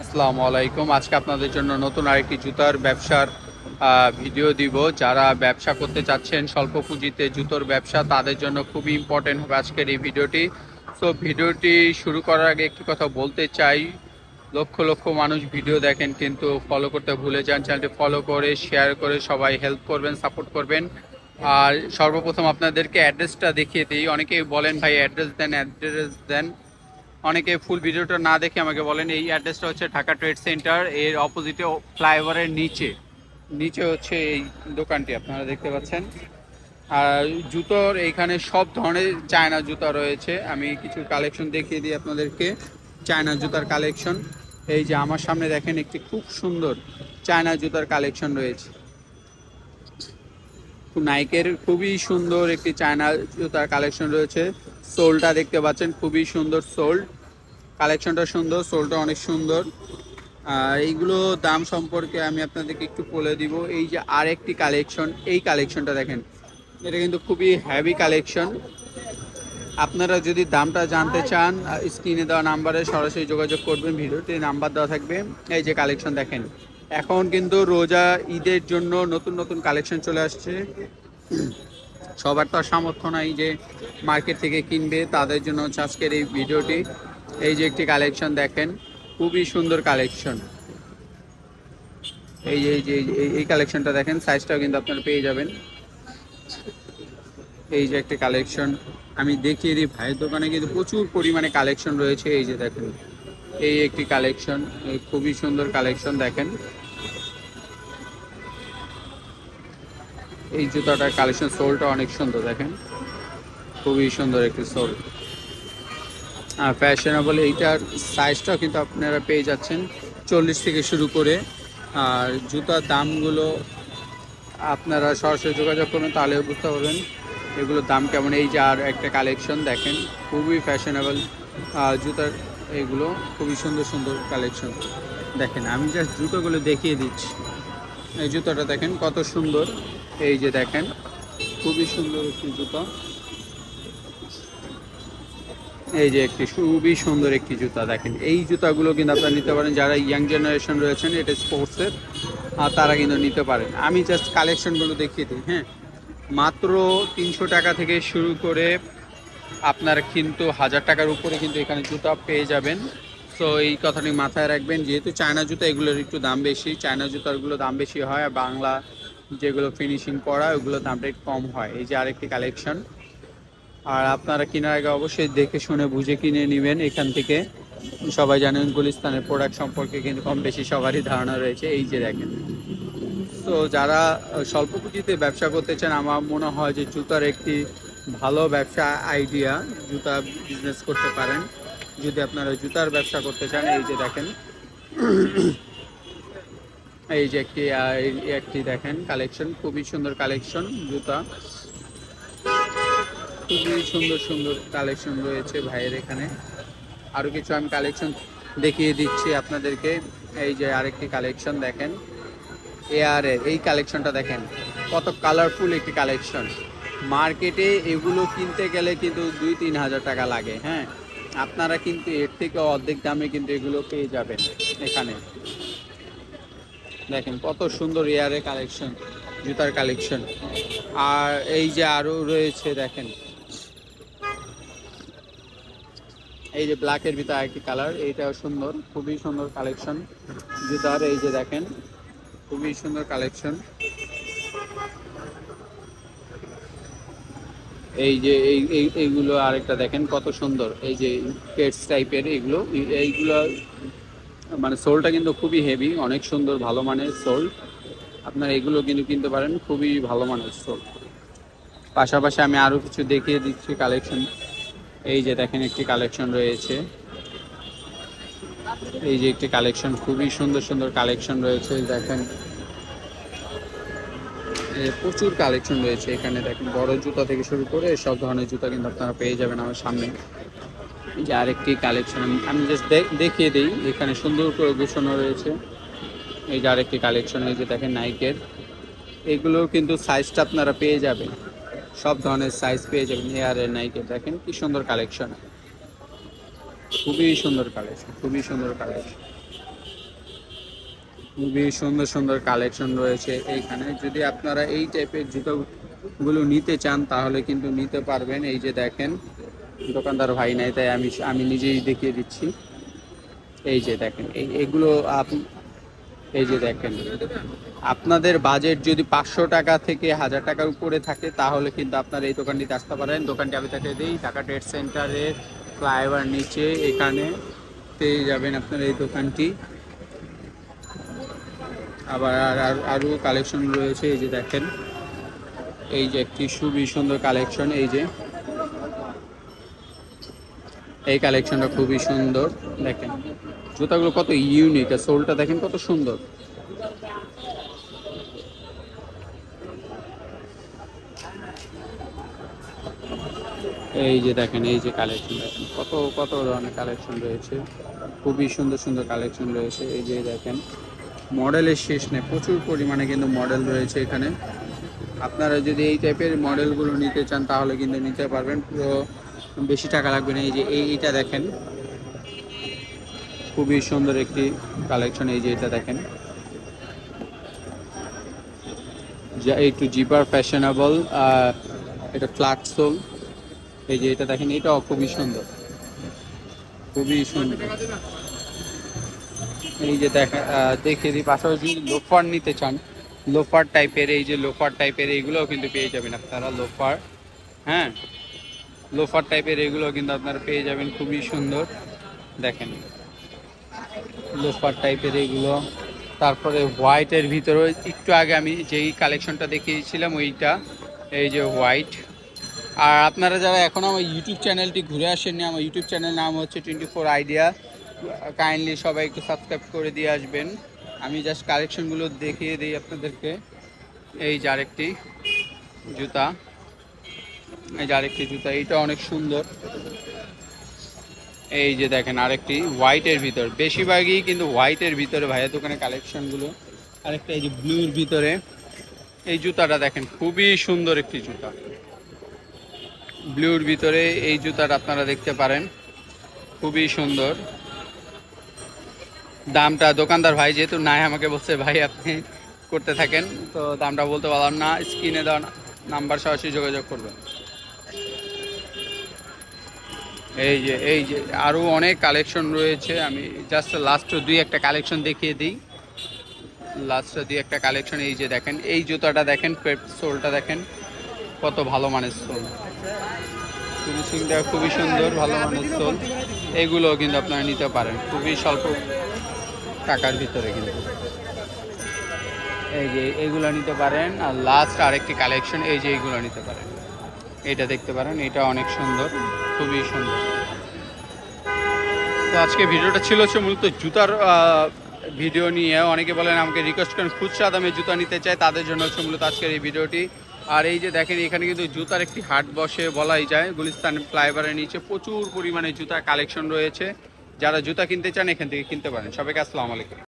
আসসালামু আলাইকুম। আজকে আপনাদের জন্য নতুন আরেকটি জুতার ব্যবসার ভিডিও দিব। যারা ব্যবসা করতে চাচ্ছেন স্বল্প পুঁজিতে জুতোর ব্যবসা, তাদের জন্য খুবই ইম্পর্টেন্ট হবে আজকের এই ভিডিওটি। সো ভিডিওটি শুরু করার আগে একটি কথা বলতে চাই, লক্ষ লক্ষ মানুষ ভিডিও দেখেন কিন্তু ফলো করতে ভুলে যান। চ্যানেলটি ফলো করে শেয়ার করে সবাই হেল্প করবেন, সাপোর্ট করবেন। আর সর্বপ্রথম আপনাদেরকে অ্যাড্রেসটা দেখিয়ে দিই। অনেকেই বলেন ভাই অ্যাড্রেস দেন, অ্যাড্রেস দেন। অনেকে ফুল ভিডিওটা না দেখে আমাকে বলেন। এই অ্যাড্রেসটা হচ্ছে ঢাকা ট্রেড সেন্টার, এর অপোজিটে ফ্লাইওভারের নিচে নিচে হচ্ছে এই দোকানটি আপনারা দেখতে পাচ্ছেন। আর জুতোর এইখানে সব ধরনের চায়না জুতা রয়েছে। আমি কিছু কালেকশন দেখিয়ে দিই আপনাদেরকে, চায়না জুতার কালেকশন। এই যে আমার সামনে দেখেন একটি খুব সুন্দর চায়না জুতার কালেকশন রয়েছে। নাইকের খুবই সুন্দর একটি চায়না জুতার কালেকশন রয়েছে। সোলটা দেখতে পাচ্ছেন, খুবই সুন্দর সোল, কালেকশনটা সুন্দর, সোলটা অনেক সুন্দর। আর এইগুলো দাম সম্পর্কে আমি আপনাদেরকে একটু বলে দিব। এই যে আরেকটি কালেকশন, এই কালেকশনটা দেখেন, এটা কিন্তু খুবই হেভি কালেকশন। আপনারা যদি দামটা জানতে চান, স্ক্রিনে দেওয়া নাম্বারে সরাসরি যোগাযোগ করবেন, ভিডিওতে নাম্বার দেওয়া থাকবে। এই যে কালেকশন দেখেন, এখন কিন্তু রোজা ঈদের জন্য নতুন নতুন কালেকশন চলে আসছে। সবার তো আর সামর্থ্য নাই যে মার্কেট থেকে কিনবে, তাদের জন্য হচ্ছে আজকের এই ভিডিওটি। এই যে একটি কালেকশন দেখেন, খুবই সুন্দর কালেকশন। এই যে এই যে এই কালেকশনটা দেখেন, সাইজটাও কিন্তু আপনারা পেয়ে যাবেন। এই যে একটি কালেকশন আমি দেখিয়ে দিই, ভাইয়ের দোকানে কিন্তু প্রচুর পরিমাণে কালেকশন রয়েছে। এই যে দেখেন, এই একটি কালেকশন, খুবই সুন্দর কালেকশন দেখেন। এই জুতাটার কালেকশন, সোলটা অনেক সুন্দর দেখেন, খুবই সুন্দর একটি সোল, ফ্যাশনেবল। এইটার সাইজটাও কিন্তু আপনারা পেয়ে যাচ্ছেন 40 থেকে শুরু করে। আর জুতার দামগুলো আপনারা সরাসরি যোগাযোগ করুন, তাহলে বুঝতে পারবেন এগুলোর দাম কেমন। এই যে আর একটা কালেকশন দেখেন, খুবই ফ্যাশনেবল জুতার, এগুলো খুবই সুন্দর সুন্দর কালেকশন দেখেন। আমি জাস্ট জুতোগুলো দেখিয়ে দিচ্ছি। এই জুতোটা দেখেন কত সুন্দর। এই যে দেখেন, খুবই সুন্দর একটি জুতো। এই যে একটি খুবই সুন্দর একটি জুতা দেখেন। এই জুতাগুলো কিন্তু আপনারা নিতে পারেন, যারা ইয়াং জেনারেশন রয়েছেন এটা স্পোর্টসের, তারা কিন্তু নিতে পারেন। আমি জাস্ট কালেকশনগুলো দেখিয়ে দিই। হ্যাঁ, মাত্র 300 টাকা থেকে শুরু করে আপনারা কিন্তু 1000 টাকার উপরে কিন্তু এখানে জুতা পেয়ে যাবেন। তো এই কথাটি মাথায় রাখবেন, যেহেতু চায়না জুতা এগুলোর একটু দাম বেশি, চায়না জুতাগুলো দাম বেশি হয়, আর বাংলা যেগুলো ফিনিশিং করা ওগুলো দামটা একটু কম হয়। এই যে আরেকটি কালেকশন। আর আপনারা কেনার আগে অবশ্যই দেখে শুনে বুঝে কিনে নেবেন এখান থেকে। সবাই জানেন গুলিস্তানের প্রোডাক্ট সম্পর্কে কিন্তু কম বেশি সবারই ধারণা রয়েছে। এই যে দেখেন, তো যারা স্বল্প পুঁজিতে ব্যবসা করতে চান, আমার মনে হয় যে জুতার একটি ভালো ব্যবসা আইডিয়া, জুতা বিজনেস করতে পারেন যদি আপনারা জুতার ব্যবসা করতে চান। এই যে দেখেন, এই যে একটি দেখেন কালেকশন, খুবই সুন্দর কালেকশন জুতা, খুবই সুন্দর সুন্দর কালেকশন রয়েছে ভাইয়ের এখানে। আরও কিছু আমি কালেকশন দেখিয়ে দিচ্ছি আপনাদেরকে। এই যে আরেকটি কালেকশন দেখেন, এয়ারের এই কালেকশনটা দেখেন, কত কালারফুল একটি কালেকশন। মার্কেটে এগুলো কিনতে গেলে কিন্তু 2-3 হাজার টাকা লাগে। হ্যাঁ, আপনারা কিন্তু এর থেকে অর্ধেক দামে কিন্তু এগুলো পেয়ে যাবেন এখানে। দেখেন কত সুন্দর এয়ারের কালেকশন, জুতার কালেকশন। আর এই যে আরও রয়েছে দেখেন, এই যে ব্ল্যাকের ভিতরে একটি কালার, এইটাও সুন্দর, খুবই সুন্দর কালেকশন জুতার। এই যে দেখেন, খুবই সুন্দর কালেকশন। এই যে এইগুলো আরেকটা দেখেন কত সুন্দর, এই যে কেটস টাইপের এগুলো। এইগুলো মানে সোলটা কিন্তু খুবই হেভি, অনেক সুন্দর, ভালো মানের সোল। আপনারা এগুলো কিন্তু কিনতে পারেন, খুবই ভালো মানের সোল। পাশাপাশি আমি আরও কিছু দেখিয়ে দিচ্ছি কালেকশন। এই যে দেখেন একটি কালেকশন রয়েছে, এই যে একটি কালেকশন, খুবই সুন্দর সুন্দর কালেকশন রয়েছে দেখেন। প্রচুর কালেকশন রয়েছে এখানে দেখেন, বড় জুতা থেকে শুরু করে সব ধরনের জুতা কিন্তু আপনারা পেয়ে যাবেন আমার সামনে। এই যে আরেকটি কালেকশন আমি জাস্ট দেখিয়ে দিই, এখানে সুন্দর করে গোছানো রয়েছে। এই যে আরেকটি কালেকশন, এই যে দেখেন নাইকের, এগুলো কিন্তু সাইজটা আপনারা পেয়ে যাবেন, সব ধরনের সাইজ পেয়ে যাবেন। এয়ারের নাইকের দেখেন কি সুন্দর কালেকশন, খুবই সুন্দর কালেকশন, খুবই সুন্দর কালেকশন। খুবই সুন্দর সুন্দর কালেকশন রয়েছে এইখানে। যদি আপনারা এই টাইপের জুতোগুলো নিতে চান তাহলে কিন্তু নিতে পারবেন। এই যে দেখেন, দোকানদার ভাই নাই তাই আমি নিজেই দেখিয়ে দিচ্ছি। এই যে দেখেন, এগুলো এই যে দেখেন, আপনাদের বাজেট যদি 500 টাকা থেকে 1000 টাকার উপরে থাকে তাহলে কিন্তু আপনারা এই দোকানটিতে আসতে পারেন। দোকানটি আমি তাকে দিই ঢাকা ট্রেড সেন্টারের ফ্লাইওভার নিচে, এখানে পেয়ে যাবেন আপনারা এই দোকানটি। আবার আরও কালেকশন রয়েছে। এই যে দেখেন, এই যে একটি খুবই সুন্দর কালেকশন। এই যে এই কালেকশনটা খুবই সুন্দর। দেখেন জুতাগুলো কত ইউনিক, আর সোলটা দেখেন কত সুন্দর। এই যে দেখেন, এই যে কালেকশন দেখেন, কত কত ধরনের কালেকশন রয়েছে, খুবই সুন্দর সুন্দর কালেকশন রয়েছে। এই যে দেখেন, মডেলের শেষ নেই, প্রচুর পরিমাণে কিন্তু মডেল রয়েছে এখানে। আপনারা যদি এই টাইপের মডেলগুলো নিতে চান তাহলে কিন্তু নিতে পারবেন, পুরো বেশি টাকা লাগবে না। এই যে এইটা দেখেন, খুবই সুন্দর একটি কালেকশন। এই যে এটা দেখেন, যা একটু জিপার ফ্যাশনেবল, এটা ফ্ল্যাট সোল। এই যে এটা দেখেন, এটাও খুবই সুন্দর, খুবই সুন্দর। এই যে দেখিয়ে দিই, পাশাপাশি লোফার নিতে চান, লোফার টাইপের, এই যে লোফার টাইপের এইগুলোও কিন্তু পেয়ে যাবেন আপনারা। লোফার, হ্যাঁ, লোফার টাইপের এগুলো কিন্তু আপনারা পেয়ে যাবেন, খুবই সুন্দর। দেখেন লোফার টাইপের এইগুলো। তারপরে হোয়াইটের ভিতরে একটু আগে আমি যেই কালেকশনটা দেখিয়েছিলাম ওইটা, এই যে হোয়াইট। আর আপনারা যারা এখন আমার ইউটিউব চ্যানেলটি ঘুরে আসেননি, আমার ইউটিউব চ্যানেল নাম হচ্ছে 24 আইডিয়া, কাইন্ডলি সবাই একটু সাবস্ক্রাইব করে দিয়ে আসবেন। আমি জাস্ট কালেকশনগুলো দেখিয়ে দিই আপনাদেরকে। এই যে আরেকটি জুতা, এই যে আরেকটি জুতা, এইটা অনেক সুন্দর। এই যে দেখেন আরেকটি হোয়াইটের ভিতর, বেশিরভাগই কিন্তু হোয়াইটের ভিতরে ভাইয়া দোকানে কালেকশনগুলো। আরেকটা এই যে ব্লুর ভিতরে, এই জুতাটা দেখেন, খুবই সুন্দর একটি জুতা, ব্লুর ভিতরে এই জুতাটা আপনারা দেখতে পারেন, খুবই সুন্দর। দামটা দোকানদার ভাই যেহেতু নাই, আমাকে বলছে ভাই আপনি করতে থাকেন, তো দামটা বলতে পারলাম না। স্ক্রিনে দেওয়া নাম্বার সরাসরি যোগাযোগ করবেন। এই যে আরও অনেক কালেকশন রয়েছে, আমি জাস্ট লাস্ট দুই একটা কালেকশন দেখিয়ে দিই। লাস্ট দুই একটা কালেকশন, এই যে দেখেন, এই জুতাটা দেখেন, সোলটা দেখেন কত ভালো মানের সোল, ফিনিশিংটা খুবই সুন্দর, ভালো মানের সোল। এগুলো কিন্তু আপনারা নিতে পারেন খুবই স্বল্প টাকার ভিতরে কিন্তু। এই যে এইগুলো নিতে পারেন। আর লাস্ট আরেকটি কালেকশন, এই যে এইগুলো নিতে পারেন, এটা দেখতে পারেন, এটা অনেক সুন্দর, খুবই সুন্দর। তো আজকে ভিডিওটা ছিল হচ্ছে মূলত জুতার ভিডিও নিয়ে। অনেকে বলেন আমাকে রিকোয়েস্ট করেন খুচরা দামে জুতা নিতে চায়, তাদের জন্য হচ্ছে মূলত আজকের এই ভিডিওটি। আর এই যে দেখেন, এখানে কিন্তু জুতার একটি হাট বসে বলাই যায়, গুলিস্তান ফ্লাইওভারের নিচে প্রচুর পরিমাণে জুতার কালেকশন রয়েছে। যারা জুতা কিনতে চান এখান থেকে কিনতে পারেন। সবাইকে আসসালামু আলাইকুম।